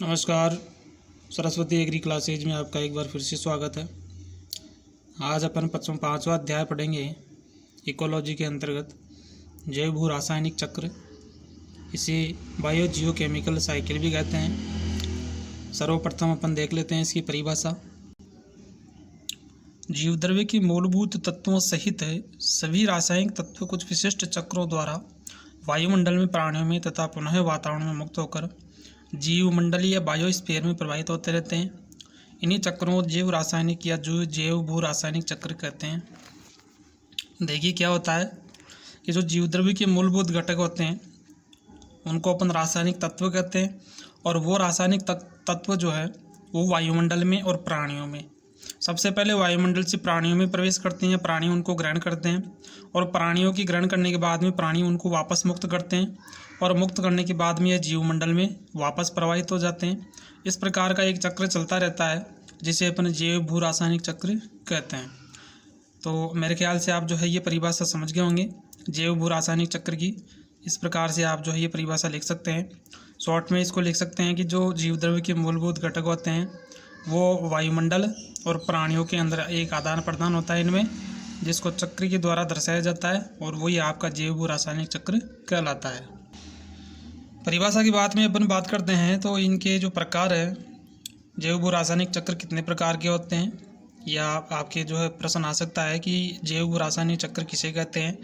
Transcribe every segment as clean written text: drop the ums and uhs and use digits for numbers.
नमस्कार। Saraswati agree classes में आपका एक बार फिर से स्वागत है। आज अपन पाँचवा अध्याय पढ़ेंगे इकोलॉजी के अंतर्गत जैव भू रासायनिक चक्र। इसे बायो जियो केमिकल साइकिल भी कहते हैं। सर्वप्रथम अपन देख लेते हैं इसकी परिभाषा। जीवद्रव्य के मूलभूत तत्वों सहित सभी रासायनिक तत्व कुछ विशिष्ट चक्रों द्वारा वायुमंडल में, प्राणियों में तथा पुनः वातावरण में मुक्त होकर जीवमंडल या बायोस्फीयर में प्रवाहित होते रहते हैं। इन्हीं चक्रों को जैव रासायनिक या जो जैव भू रासायनिक चक्र कहते हैं। देखिए क्या होता है कि जो जीवद्रव्य के मूलभूत घटक होते हैं उनको अपन रासायनिक तत्व कहते हैं, और वो रासायनिक तत्व जो है वो वायुमंडल में और प्राणियों में, सबसे पहले वायुमंडल से प्राणियों में प्रवेश करते हैं। प्राणी उनको ग्रहण करते हैं और प्राणियों की ग्रहण करने के बाद में प्राणी उनको वापस मुक्त करते हैं, और मुक्त करने के बाद में यह जीवमंडल में वापस प्रवाहित हो जाते हैं। इस प्रकार का एक चक्र चलता रहता है जिसे अपन जैव भू रासायनिक चक्र कहते हैं। तो मेरे ख्याल से आप जो है ये परिभाषा समझ गए होंगे जैव भू रासायनिक चक्र की। इस प्रकार से आप जो है ये परिभाषा लिख सकते हैं। शॉर्ट में इसको लिख सकते हैं कि जो जीवद्रव्य के मूलभूत घटक होते हैं वो वायुमंडल और प्राणियों के अंदर एक आदान प्रदान होता है इनमें, जिसको चक्र के द्वारा दर्शाया जाता है, और वही आपका जैव भू रासायनिक चक्र कहलाता है। परिभाषा की बात में अपन बात करते हैं तो इनके जो प्रकार है, जैव भू रासायनिक चक्र कितने प्रकार के होते हैं, या आपके जो है प्रश्न आ सकता है कि जैव भू रासायनिक चक्र किसे कहते हैं,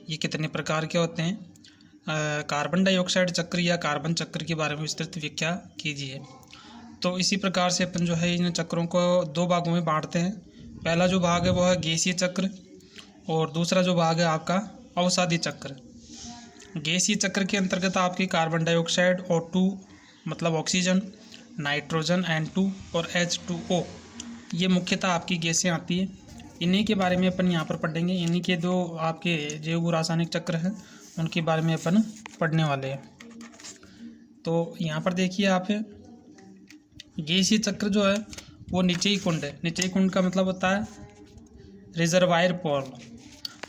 ये कितने प्रकार के होते हैं। कार्बन डाइऑक्साइड चक्र या कार्बन चक्र के बारे में विस्तृत व्याख्या कीजिए। तो इसी प्रकार से अपन जो है इन चक्रों को दो भागों में बांटते हैं। पहला जो भाग है वो है गैसीय चक्र, और दूसरा जो भाग है आपका अवसादी चक्र। गैसीय चक्र के अंतर्गत आपकी कार्बन डाइऑक्साइड O2 मतलब ऑक्सीजन, नाइट्रोजन N2 और H2O ये मुख्यतः आपकी गैसें आती है। इन्हीं के बारे में अपन यहाँ पर पढ़ेंगे। इन्हीं के दो आपके जैव भू रासायनिक चक्र हैं उनके बारे में अपन पढ़ने वाले हैं। तो यहाँ पर देखिए आप, गैसीय चक्र जो है वो निचयी कुंड है। निचयी कुंड का मतलब होता है रिजर्वायर पोल।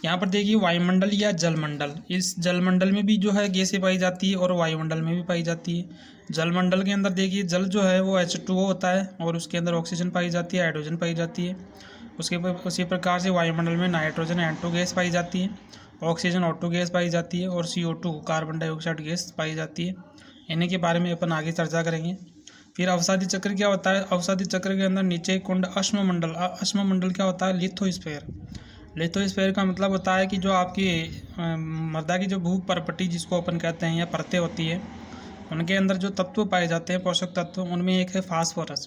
यहाँ पर देखिए वायुमंडल या जलमंडल, इस जलमंडल में भी जो है गैसें पाई जाती है और वायुमंडल में भी पाई जाती है। जलमंडल के अंदर देखिए जल जो है वो H2O होता है और उसके अंदर ऑक्सीजन पाई जाती है, हाइड्रोजन पाई जाती है। उसी प्रकार से वायुमंडल में नाइट्रोजन N2 गैस पाई जाती है, ऑक्सीजन O2 गैस पाई जाती है, और CO2 कार्बन डाइऑक्साइड गैस पाई जाती है। इन्हीं के बारे में अपन आगे चर्चा करेंगे। फिर अवसादी चक्र क्या होता है। अवसादी चक्र के अंदर नीचे कुंड अश्ममंडल। अश्ममंडल क्या होता है, लिथोस्फीयर। लिथोस्फीयर का मतलब होता है कि जो आपकी मृदा की जो भू परपटी जिसको अपन कहते हैं या परतें होती है, उनके अंदर जो तत्व पाए जाते हैं, पोषक तत्व, उनमें एक है फास्फोरस।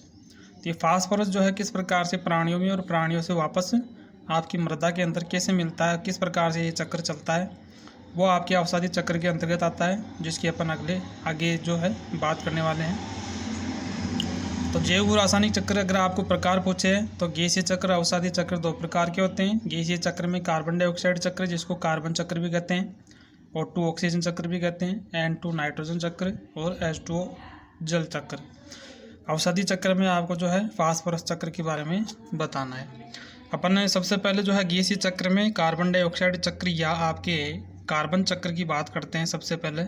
तो ये फास्फोरस जो है किस प्रकार से प्राणियों में और प्राणियों से वापस आपकी मृदा के अंदर कैसे मिलता है, किस प्रकार से ये चक्र चलता है, वो आपके अवसादी चक्र के अंतर्गत आता है, जिसकी अपन आगे जो है बात करने वाले हैं। तो जैव भू रासायनिक चक्र अगर आपको प्रकार पूछे तो गैसीय चक्र, अवसादी चक्र दो प्रकार के होते हैं। गैसीय चक्र में कार्बन डाइऑक्साइड चक्र जिसको कार्बन चक्र भी कहते हैं, O2 ऑक्सीजन चक्र भी कहते हैं, N2 नाइट्रोजन चक्र और H2O जल चक्र। अवसादी चक्र में आपको जो है फास्फोरस चक्र के बारे में बताना है। अपन ने सबसे पहले जो है गैसीय चक्र में कार्बन डाइऑक्साइड चक्र या आपके कार्बन चक्र की बात करते हैं। सबसे पहले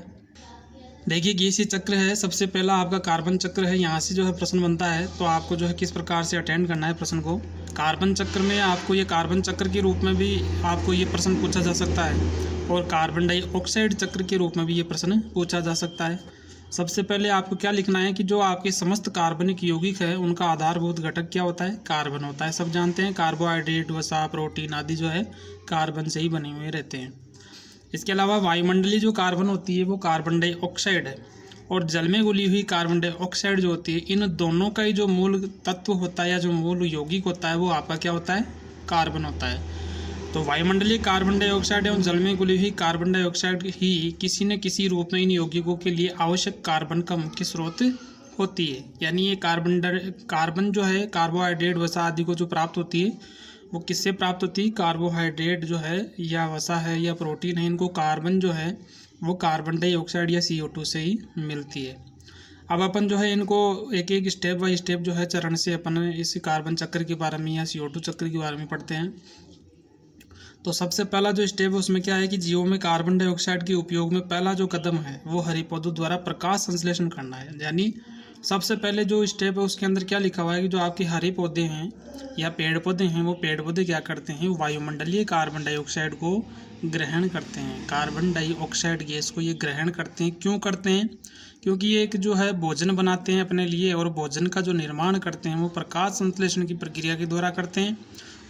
देखिए गैसीय चक्र है, सबसे पहला आपका कार्बन चक्र है। यहाँ से जो है प्रश्न बनता है तो आपको जो है किस प्रकार से अटेंड करना है प्रश्न को। कार्बन चक्र में आपको ये कार्बन चक्र के रूप में भी आपको ये प्रश्न पूछा जा सकता है, और कार्बन डाइऑक्साइड चक्र के रूप में भी ये प्रश्न पूछा जा सकता है। सबसे पहले आपको क्या लिखना है कि जो आपके समस्त कार्बनिक यौगिक है उनका आधारभूत घटक क्या होता है, कार्बन होता है। सब जानते हैं कार्बोहाइड्रेट, वसा, प्रोटीन आदि जो है कार्बन से ही बने हुए रहते हैं। इसके अलावा वायुमंडलीय जो कार्बन होती है वो कार्बन डाइऑक्साइड है, और जल में घुली हुई कार्बन डाइऑक्साइड जो होती है, इन दोनों का ही जो मूल तत्व होता है या जो मूल यौगिक होता है वो आपका क्या होता है, कार्बन होता है। तो वायुमंडलीय कार्बन डाइऑक्साइड एवं जल में घुली हुई कार्बन डाइऑक्साइड ही किसी न किसी रूप में इन यौगिकों के लिए आवश्यक कार्बन का मुख्य स्रोत होती है। यानी ये कार्बन जो है कार्बोहाइड्रेट, वसा आदि को जो प्राप्त होती है वो किससे प्राप्त होती है, कार्बोहाइड्रेट जो है या वसा है या प्रोटीन है, इनको कार्बन जो है वो कार्बन डाइऑक्साइड या CO2 से ही मिलती है। अब अपन जो है इनको एक एक स्टेप बाय स्टेप जो है चरण से अपन इस कार्बन चक्र के बारे में या CO2 चक्र के बारे में पढ़ते हैं। तो सबसे पहला जो स्टेप है उसमें क्या है कि जीवों में कार्बन डाइऑक्साइड के उपयोग में पहला जो कदम है वो हरिपौधों द्वारा प्रकाश संश्लेषण करना है। यानी सबसे पहले जो स्टेप है उसके अंदर क्या लिखा हुआ है कि जो आपके हरे पौधे हैं या पेड़ पौधे हैं, वो पेड़ पौधे क्या करते हैं, वायुमंडलीय कार्बन डाइऑक्साइड को ग्रहण करते हैं। कार्बन डाइऑक्साइड गैस को ये ग्रहण करते हैं। क्यों करते हैं? क्योंकि ये एक जो है भोजन बनाते हैं अपने लिए, और भोजन का जो निर्माण करते हैं वो प्रकाश संश्लेषण की प्रक्रिया के द्वारा करते हैं।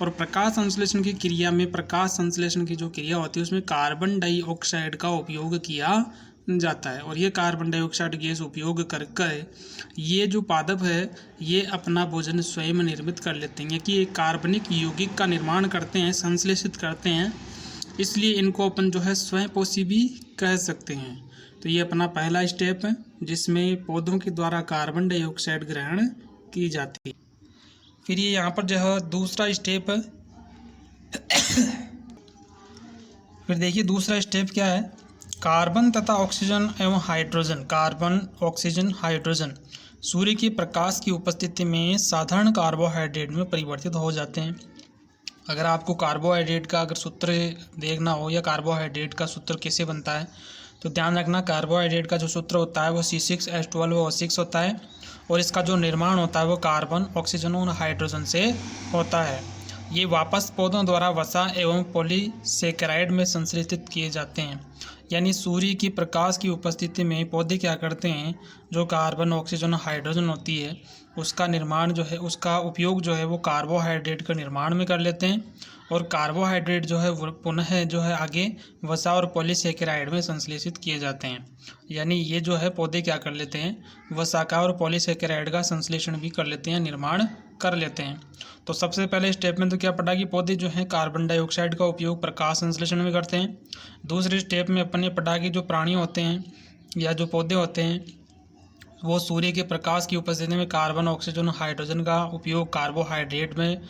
और प्रकाश संश्लेषण की क्रिया में, प्रकाश संश्लेषण की जो क्रिया होती है उसमें कार्बन डाइऑक्साइड का उपयोग किया जाता है। और ये कार्बन डाइऑक्साइड गैस उपयोग कर कर ये जो पादप है ये अपना भोजन स्वयं निर्मित कर लेते हैं, कि एक कार्बनिक यौगिक का निर्माण करते हैं, संश्लेषित करते हैं। इसलिए इनको अपन जो है स्वयंपोषी भी कह सकते हैं। तो ये अपना पहला स्टेप है जिसमें पौधों के द्वारा कार्बन डाइऑक्साइड ग्रहण की जाती है। फिर ये यहाँ पर जो है दूसरा स्टेप है। फिर देखिए दूसरा स्टेप क्या है, कार्बन तथा ऑक्सीजन एवं हाइड्रोजन। कार्बन, ऑक्सीजन, हाइड्रोजन सूर्य के प्रकाश की उपस्थिति में साधारण कार्बोहाइड्रेट में परिवर्तित हो जाते हैं। अगर आपको कार्बोहाइड्रेट का अगर सूत्र देखना हो या कार्बोहाइड्रेट का सूत्र कैसे बनता है, तो ध्यान रखना कार्बोहाइड्रेट का जो सूत्र होता है वो C6H12O6 होता है, और इसका जो निर्माण होता है वो कार्बन, ऑक्सीजन और हाइड्रोजन से होता है। ये वापस पौधों द्वारा वसा एवं पॉलीसेकेराइड में संश्लेषित किए जाते हैं। यानी सूर्य की प्रकाश की उपस्थिति में पौधे क्या करते हैं, जो कार्बन, ऑक्सीजन, हाइड्रोजन होती है उसका निर्माण जो है, उसका उपयोग जो है वो कार्बोहाइड्रेट के निर्माण में कर लेते हैं। और कार्बोहाइड्रेट जो है वो पुनः जो है आगे वसा और पॉलीसेकेराइड में संश्लेषित किए जाते हैं। यानी ये जो है पौधे क्या कर लेते हैं, वसा का और पॉलीसेकेराइड का संश्लेषण भी कर लेते हैं, निर्माण कर लेते हैं। तो सबसे पहले स्टेप में तो क्या पढ़ा कि पौधे जो हैं कार्बन डाइऑक्साइड का उपयोग प्रकाश संश्लेषण में करते हैं। दूसरे स्टेप में अपन ने पढ़ा कि जो प्राणी होते हैं या जो पौधे होते हैं वो सूर्य के प्रकाश की उपस्थिति में कार्बन, ऑक्सीजन, हाइड्रोजन का उपयोग कार्बोहाइड्रेट में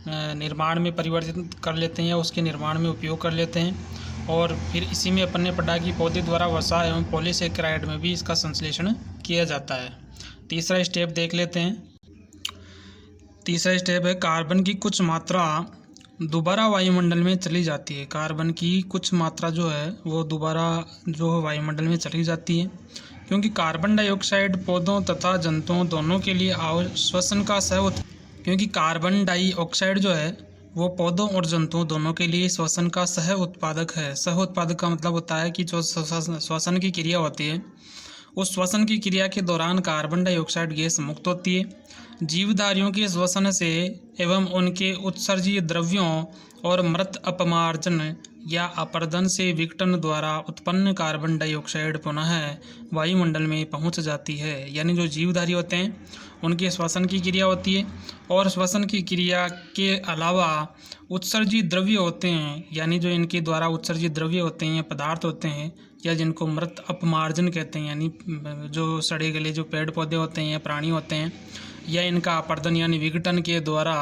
निर्माण में परिवर्तित कर लेते हैं या उसके निर्माण में उपयोग कर लेते हैं। और फिर इसी में अपन ने पढ़ा कि पौधे द्वारा वसा एवं पॉलीसेकेराइड में भी इसका संश्लेषण किया जाता है। तीसरा स्टेप देख लेते हैं। तीसरा स्टेप है कार्बन की कुछ मात्रा दोबारा वायुमंडल में चली जाती है। कार्बन की कुछ मात्रा जो है वो दोबारा जो वायुमंडल में चली जाती है, क्योंकि कार्बन डाइऑक्साइड पौधों तथा जंतुओं दोनों के लिए श्वसन का क्योंकि कार्बन डाइऑक्साइड जो है वो पौधों और जंतुओं दोनों के लिए श्वसन का सह उत्पादक है। सह उत्पादक का मतलब होता है कि जो श्वसन की क्रिया होती है उस श्वसन की क्रिया के दौरान कार्बन डाइऑक्साइड गैस मुक्त होती है। जीवधारियों के श्वसन से एवं उनके उत्सर्जीय द्रव्यों और मृत अपमार्जन या अपरदन से विघटन द्वारा उत्पन्न कार्बन डाइऑक्साइड पुनः वायुमंडल में पहुंच जाती है। यानी जो जीवधारी होते हैं उनके श्वसन की क्रिया होती है, और श्वसन की क्रिया के अलावा उत्सर्जित द्रव्य होते हैं, यानी जो इनके द्वारा उत्सर्जित द्रव्य होते हैं, पदार्थ होते हैं, या जिनको मृत अपमार्जन कहते हैं, यानी जो सड़े गले जो पेड़ पौधे होते हैं या प्राणी होते हैं, या इनका अपरदन यानी विघटन के द्वारा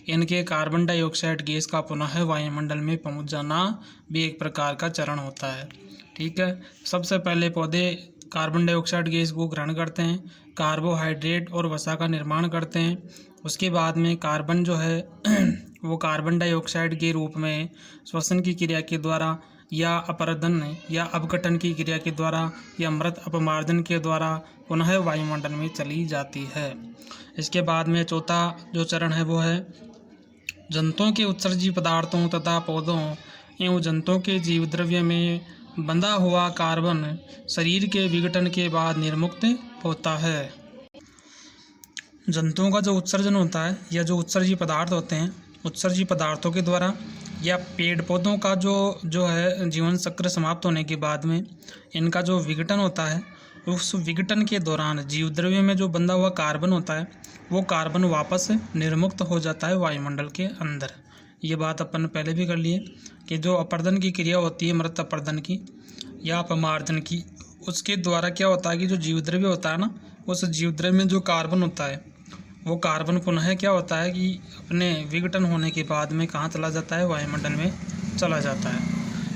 इनके कार्बन डाइऑक्साइड गैस का पुनः वायुमंडल में पहुंच जाना भी एक प्रकार का चरण होता है। ठीक है, सबसे पहले पौधे कार्बन डाइऑक्साइड गैस को ग्रहण करते हैं, कार्बोहाइड्रेट और वसा का निर्माण करते हैं। उसके बाद में कार्बन जो है वो कार्बन डाइऑक्साइड के रूप में श्वसन की क्रिया के द्वारा या अपरदन या अपघटन की क्रिया के द्वारा या मृत अपमार्जन के द्वारा पुनः वायुमंडल में चली जाती है। इसके बाद में चौथा जो चरण है वो है जंतुओं के उत्सर्जी पदार्थों तथा पौधों एवं जंतुओं के जीवद्रव्य में बंधा हुआ कार्बन शरीर के विघटन के बाद निर्मुक्त होता है। जंतुओं का जो उत्सर्जन होता है या जो उत्सर्जी पदार्थ होते हैं, उत्सर्जी पदार्थों के द्वारा या पेड़ पौधों का जो है जीवन चक्र समाप्त होने के बाद में इनका जो विघटन होता है, उस विघटन के दौरान जीवद्रव्य में जो बंधा हुआ कार्बन होता है वो कार्बन वापस निर्मुक्त हो जाता है वायुमंडल के अंदर। ये बात अपन पहले भी कर लिए कि जो अपरदन की क्रिया होती है, मृत अपरदन की या अपमार्जन की, उसके द्वारा क्या होता है कि जो जीवद्रव्य होता है ना, उस जीवद्रव्य में जो कार्बन होता है वो कार्बन पुनः क्या होता है कि अपने विघटन होने के बाद में कहाँ चला जाता है, वायुमंडल में चला जाता है।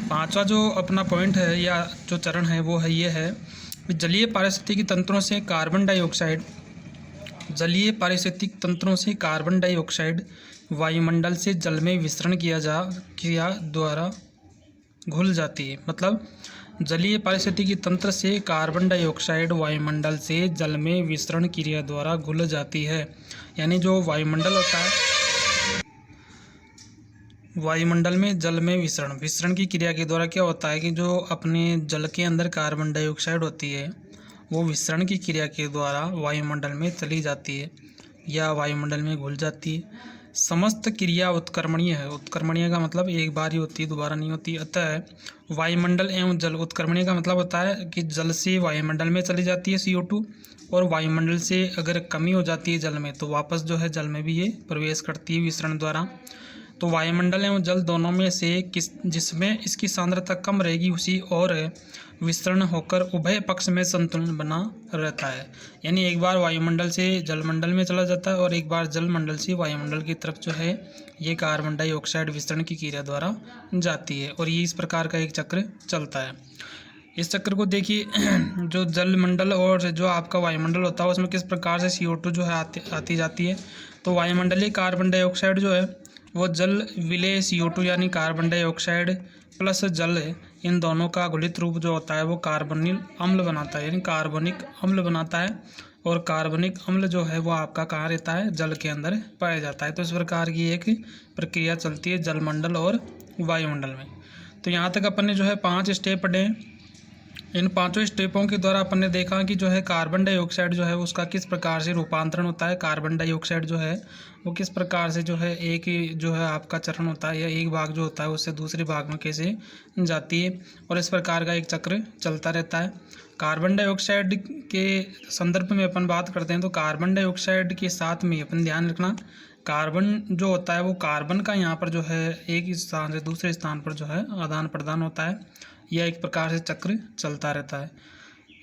पांचवा जो अपना पॉइंट है या जो चरण है वो है ये है कि जलीय पारिस्थितिकी तंत्रों से कार्बन डाइऑक्साइड वायुमंडल से जल में विसरण किया द्वारा घुल जाती है। मतलब जलीय पारिस्थितिकी तंत्र से कार्बन डाइऑक्साइड वायुमंडल से जल में विसरण क्रिया द्वारा घुल जाती है। यानी जो वायुमंडल होता है, वायुमंडल में जल में विसरण की क्रिया के द्वारा क्या होता है कि जो अपने जल के अंदर कार्बन डाइऑक्साइड होती है वो विसरण की क्रिया के द्वारा वायुमंडल में चली जाती है या वायुमंडल में घुल जाती है। समस्त क्रिया उत्क्रमणीय है। उत्क्रमणीय का मतलब एक बार ही होती है, दोबारा नहीं होती। अतः वायुमंडल एवं जल, उत्क्रमणीय का मतलब होता है कि जल से वायुमंडल में चली जाती है CO2, और वायुमंडल से अगर कमी हो जाती है जल में तो वापस जो है जल में भी ये प्रवेश करती है विसरण द्वारा। तो वायुमंडल एवं जल दोनों में से जिसमें इसकी सांद्रता कम रहेगी उसी और विसरण होकर उभय पक्ष में संतुलन बना रहता है। यानी एक बार वायुमंडल से जलमंडल में चला जाता है और एक बार जलमंडल से वायुमंडल की तरफ जो है ये कार्बन डाइऑक्साइड विसरण की क्रिया द्वारा जाती है, और ये इस प्रकार का एक चक्र चलता है। इस चक्र को देखिए, जो जलमंडल और जो आपका वायुमंडल होता है उसमें किस प्रकार से CO2 जो है आती जाती है। तो वायुमंडलीय कार्बन डाइऑक्साइड जो है वो जल विलेय CO2 यानी कार्बन डाइऑक्साइड प्लस जल, इन दोनों का घुलित रूप जो होता है वो कार्बोनिल अम्ल बनाता है, यानी कार्बनिक अम्ल बनाता है। और कार्बनिक अम्ल जो है वो आपका कहाँ रहता है, जल के अंदर पाया जाता है। तो इस प्रकार की एक प्रक्रिया चलती है जलमंडल और वायुमंडल में। तो यहाँ तक अपन ने जो है 5 स्टेप पढ़े। इन 5 स्टेपों के द्वारा अपन ने देखा कि जो है कार्बन डाइऑक्साइड जो है उसका किस प्रकार से रूपांतरण होता है। कार्बन डाइऑक्साइड जो है वो किस प्रकार से जो है एक ही जो है आपका चरण होता है या एक भाग जो होता है उससे दूसरे भाग में कैसे जाती है, और इस प्रकार का एक चक्र चलता रहता है। कार्बन डाइऑक्साइड के संदर्भ में अपन बात करते हैं तो कार्बन डाइऑक्साइड के साथ में अपन ध्यान रखना, कार्बन जो होता है वो कार्बन का यहाँ पर जो है एक स्थान से दूसरे स्थान पर जो है आदान प्रदान होता है। यह एक प्रकार से चक्र चलता रहता है।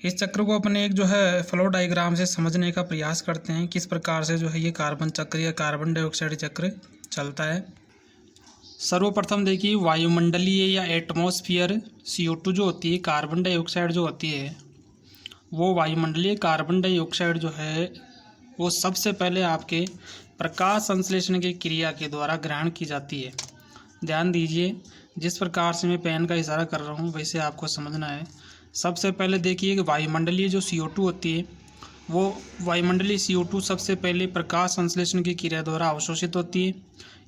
इस चक्र को अपने एक जो है फ्लो डायग्राम से समझने का प्रयास करते हैं, किस प्रकार से जो है ये कार्बन चक्र या कार्बन डाइऑक्साइड चक्र चलता है। सर्वप्रथम देखिए, वायुमंडलीय या एटमॉस्फेयर CO2 जो होती है, कार्बन डाइऑक्साइड जो होती है वो वायुमंडलीय कार्बन डाइऑक्साइड जो है वो सबसे पहले आपके प्रकाश संश्लेषण की क्रिया के द्वारा ग्रहण की जाती है। ध्यान दीजिए, जिस प्रकार से मैं पेन का इशारा कर रहा हूँ वैसे आपको समझना है। सबसे पहले देखिए कि वायुमंडलीय जो CO2 होती है वो वायुमंडलीय CO2 सबसे पहले प्रकाश संश्लेषण की क्रिया द्वारा अवशोषित होती है।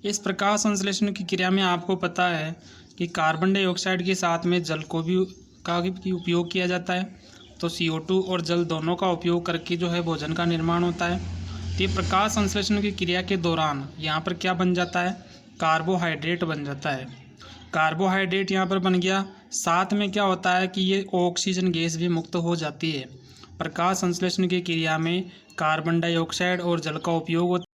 इस प्रकाश संश्लेषण की क्रिया में आपको पता है कि कार्बन डाइऑक्साइड के साथ में जल को भी उपयोग किया जाता है। तो CO2 और जल दोनों का उपयोग करके जो है भोजन का निर्माण होता है। तो ये प्रकाश संश्लेषण की क्रिया के दौरान यहाँ पर क्या बन जाता है, कार्बोहाइड्रेट बन जाता है। कार्बोहाइड्रेट यहाँ पर बन गया, साथ में क्या होता है कि ये ऑक्सीजन गैस भी मुक्त हो जाती है। प्रकाश संश्लेषण की क्रिया में कार्बन डाइऑक्साइड और जल का उपयोग होता है।